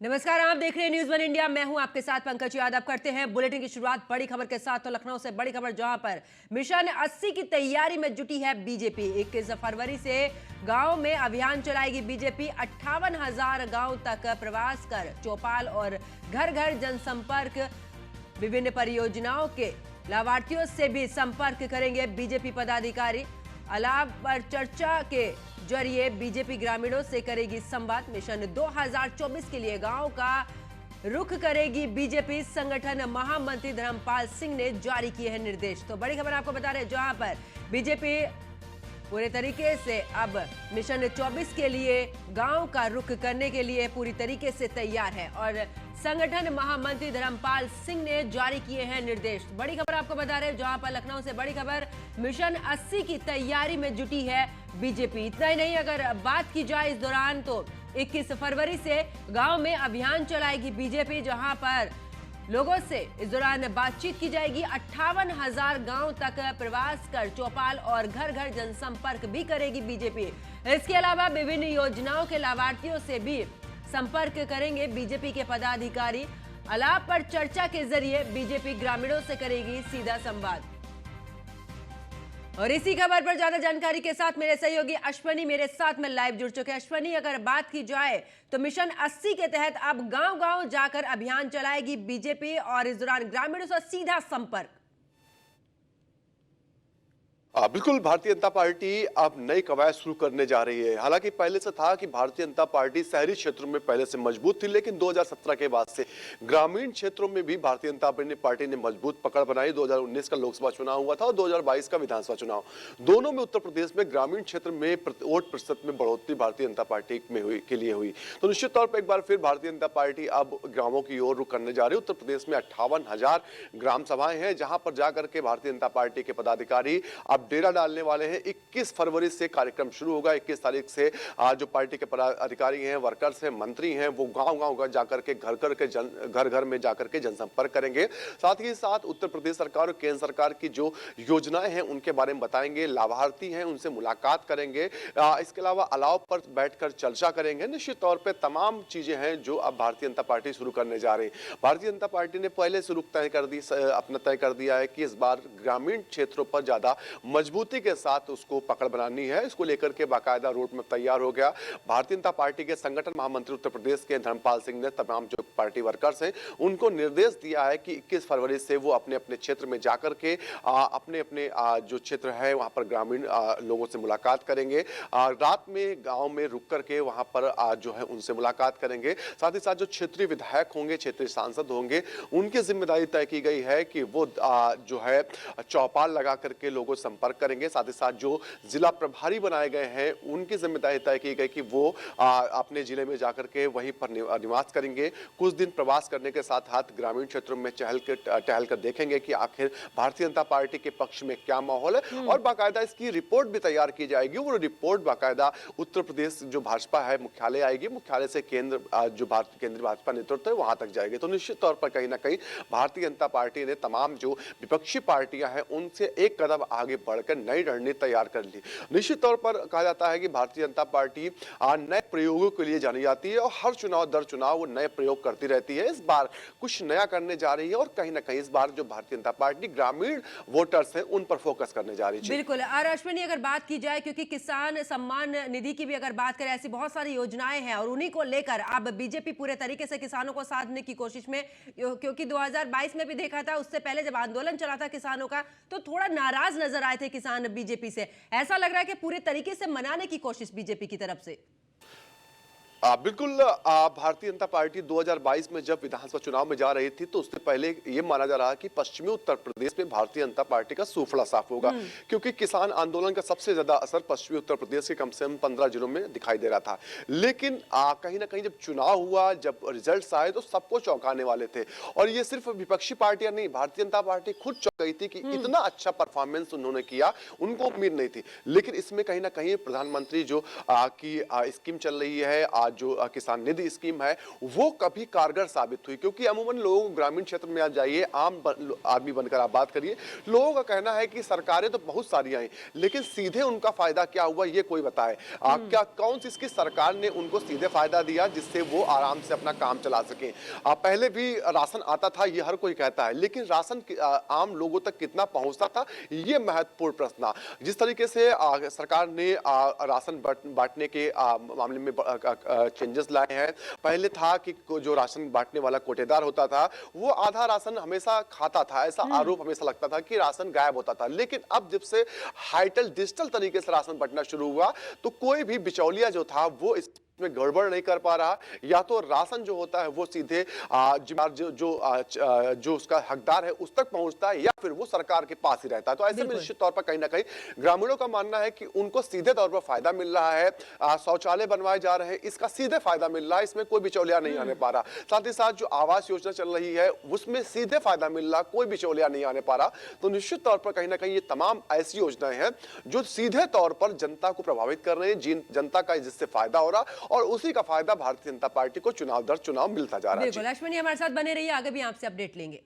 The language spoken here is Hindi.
नमस्कार, आप देख रहे हैं न्यूज़ वन इंडिया। मैं हूं आपके साथ पंकज यादव। करते हैं बुलेटिन की शुरुआत बड़ी खबर के साथ। तो लखनऊ से बड़ी खबर, जहां पर मिशन 80 की तैयारी में जुटी है बीजेपी। 21 फरवरी से गांव में अभियान चलाएगी बीजेपी। 58,000 गांव तक प्रवास कर चौपाल और घर घर जनसंपर्क, विभिन्न परियोजनाओं के लाभार्थियों से भी संपर्क करेंगे बीजेपी पदाधिकारी। अलाव पर चर्चा के जरिए बीजेपी ग्रामीणों से करेगी संवाद। मिशन 2024 के लिए गांव का रुख करेगी बीजेपी। संगठन महामंत्री धर्मपाल सिंह ने जारी किए हैं निर्देश। तो बड़ी खबर आपको बता रहे हैं, जहां पर बीजेपी पूरे तरीके से अब मिशन 24 के लिए गांव का रुख करने के लिए पूरी तरीके से तैयार है और संगठन महामंत्री धर्मपाल सिंह ने जारी किए हैं निर्देश। बड़ी खबर आपको बता रहे हैं, जहां पर लखनऊ से बड़ी खबर, मिशन 80 की तैयारी में जुटी है बीजेपी। इतना ही नहीं, अगर बात की जाए इस दौरान, तो 21 फरवरी से गांव में अभियान चलाएगी बीजेपी, जहां पर लोगों से इस दौरान बातचीत की जाएगी। 58,000 गांव तक प्रवास कर चौपाल और घर घर जनसंपर्क भी करेगी बीजेपी। इसके अलावा विभिन्न योजनाओं के लाभार्थियों से भी संपर्क करेंगे बीजेपी के पदाधिकारी। अलाप पर चर्चा के जरिए बीजेपी ग्रामीणों से करेगी सीधा संवाद। और इसी खबर पर ज्यादा जानकारी के साथ मेरे सहयोगी अश्वनी मेरे साथ में लाइव जुड़ चुके हैं। अश्वनी, अगर बात की जाए तो मिशन 80 के तहत अब गांव-गांव जाकर अभियान चलाएगी बीजेपी और इस दौरान ग्रामीणों से सीधा संपर्क। बिल्कुल, भारतीय जनता पार्टी अब नई कवायद शुरू करने जा रही है। हालांकि पहले से था कि भारतीय जनता पार्टी शहरी क्षेत्रों में पहले से मजबूत थी, लेकिन 2017 के बाद से ग्रामीण क्षेत्रों में भी भारतीय जनता पार्टी ने मजबूत पकड़ बनाई। 2019 का लोकसभा चुनाव हुआ था और 2022 का विधानसभा चुनाव, दोनों में उत्तर प्रदेश में ग्रामीण क्षेत्र में वोट प्रतिशत में बढ़ोतरी भारतीय जनता पार्टी के लिए हुई। तो निश्चित तौर पर एक बार फिर भारतीय जनता पार्टी अब ग्रामों की ओर रुख करने जा रही है। उत्तर प्रदेश में 58,000 ग्राम सभाएं हैं, जहां पर जाकर के भारतीय जनता पार्टी के पदाधिकारी अब डेरा डालने वाले हैं। 21 फरवरी से कार्यक्रम शुरू होगा। 21 तारीख से जो पार्टी के पदाधिकारी हैं, वर्कर्स हैं, मंत्री हैं, वो गांव-गांव जाकर के घर घर में जाकर के जनसंपर्क करेंगे। साथ ही साथ उत्तर प्रदेश सरकार और केंद्र सरकार की जो योजनाएं हैं उनके बारे में बताएंगे। लाभार्थी हैं उनसे मुलाकात करेंगे। इसके अलावा अलाव पर बैठकर चर्चा करेंगे। निश्चित तौर पर तमाम चीजें हैं जो अब भारतीय जनता पार्टी शुरू करने जा रही है। भारतीय जनता पार्टी ने पहले से रुख तय कर दिया है कि इस बार ग्रामीण क्षेत्रों पर ज्यादा मजबूती के साथ उसको पकड़ बनानी है। इसको लेकर के बाकायदा रोड मैप तैयार हो गया। भारतीय जनता पार्टी के संगठन महामंत्री उत्तर प्रदेश के धर्मपाल सिंह ने तमाम जो पार्टी वर्कर्स हैं उनको निर्देश दिया है कि 21 फरवरी से वो अपने अपने क्षेत्र में जाकर के अपने अपने जो क्षेत्र है वहां पर ग्रामीण लोगों से मुलाकात करेंगे। रात में गांव में रुक करके वहां पर जो है उनसे मुलाकात करेंगे। साथ ही साथ जो क्षेत्रीय विधायक होंगे, क्षेत्रीय सांसद होंगे, उनकी जिम्मेदारी तय की गई है कि वो जो है चौपाल लगा करके लोगों से संपर्क करेंगे। साथ ही साथ जो जिला प्रभारी बनाए गए हैं उनकी जिम्मेदारी तय की गई कि वो अपने जिले में जाकर के वहीं पर निवास करेंगे। कुछ दिन प्रवास करने के साथ साथ ग्रामीण क्षेत्रों में टहल कर देखेंगे कि आखिर भारतीय जनता पार्टी के पक्ष में क्या माहौल है और बाकायदा इसकी रिपोर्ट भी तैयार की जाएगी। वो रिपोर्ट बाकायदा उत्तर प्रदेश जो भाजपा है मुख्यालय आएगी। मुख्यालय से केंद्रीय भाजपा नेतृत्व है वहां तक जाएगी। तो निश्चित तौर पर कहीं ना कहीं भारतीय जनता पार्टी ने तमाम जो विपक्षी पार्टियां हैं उनसे एक कदम आगे बढ़कर नई रणनीति तैयार कर ली। निश्चित तौर पर कहा जाता है कि भारतीय जनता पार्टी नए प्रयोगों के लिए जानी जाती है और हर चुनाव दर चुनाव वो नए प्रयोग करती रहती है। इस बार कुछ नया करने जा रही है और कहीं ना कहीं इस बार जो भारतीय जनता पार्टी ग्रामीण वोटर्स हैं उन पर फोकस करने जा रही है। बिल्कुल। और अश्विनी, अगर बात की जाए, क्योंकि किसान सम्मान निधि की भी अगर बात करें, ऐसी बहुत सारी योजनाएं हैं और उन्हीं को लेकर अब बीजेपी पूरे तरीके से किसानों को साधने की कोशिश में, क्योंकि 2022 में भी देखा था, उससे पहले जब आंदोलन चला था किसानों का, तो थोड़ा नाराज नजर आए थे किसान बीजेपी से। ऐसा लग रहा है कि पूरे तरीके से मनाने की कोशिश बीजेपी की तरफ से। बिल्कुल, भारतीय जनता पार्टी 2022 में जब विधानसभा चुनाव में जा रही थी तो उससे पहले ये माना जा रहा है कि पश्चिमी उत्तर प्रदेश में भारतीय जनता पार्टी का सूफड़ा साफ होगा, क्योंकि किसान आंदोलन का सबसे ज्यादा असर पश्चिमी उत्तर प्रदेश के कम से कम 15 जिलों में दिखाई दे रहा था। लेकिन कहीं ना कहीं जब चुनाव हुआ, जब रिजल्ट आए तो सबको चौंकाने वाले थे। और ये सिर्फ विपक्षी पार्टियां नहीं, भारतीय जनता पार्टी खुद चौंक गई थी कि इतना अच्छा परफॉर्मेंस उन्होंने किया, उनको उम्मीद नहीं थी। लेकिन इसमें कहीं ना कहीं प्रधानमंत्री जो की स्कीम चल रही है, जो किसान निधि स्कीम है वो कभी कारगर साबित हुई, क्योंकि अमूमन लोग ग्रामीण क्षेत्र में आप जाइए, आदमी बनकर आप बात करिए, लोगों का कहना है कि सरकारें तो बहुत सारी आई लेकिन सीधे उनका फायदा क्या हुआ ये कोई बताए। क्या कौन सी इसकी सरकार ने उनको सीधे फायदा दिया जिससे वो आराम से अपना काम चला सके। पहले भी राशन आता था ये हर कोई कहता है, लेकिन राशन आम लोगों तक कितना पहुंचता था ये महत्वपूर्ण प्रश्न। जिस तरीके से सरकार ने राशन बांटने के मामले में चेंजेस लाए हैं, पहले था कि जो राशन बांटने वाला कोटेदार होता था वो आधा राशन हमेशा खाता था, ऐसा आरोप हमेशा लगता था कि राशन गायब होता था। लेकिन अब जब से हाईटेल डिजिटल तरीके से राशन बंटना शुरू हुआ तो कोई भी बिचौलिया जो था वो इसमें गड़बड़ नहीं कर पा रहा, या तो राशन जो होता है वो सीधे जो उसका हकदार है उस तक पहुंचता है या फिर वो सरकार के पास ही रहता है। तो ऐसे में निश्चित तौर पर कहीं ना कहीं ग्रामीणों का मानना है कि उनको सीधे तौर पर फायदा मिल रहा है, शौचालय बनवाए जा रहे हैं इसका सीधे फायदा मिल रहा है, इसमें कोई बिचौलिया नहीं आने पा रहा। साथ ही साथ जो आवास योजना चल रही है उसमें सीधे फायदा मिल रहा, कोई बिचौलिया नहीं आने पा रहा। तो निश्चित तौर पर कहीं ना कहीं ये तमाम ऐसी योजनाएं हैं जो सीधे तौर पर जनता को प्रभावित कर रहे हैं, जनता का जिससे फायदा हो रहा और उसी का फायदा भारतीय जनता पार्टी को चुनाव दर चुनाव मिलता जा रहा है। बिल्कुल, अश्विनी हमारे साथ बने रहिए, आगे भी आपसे अपडेट लेंगे।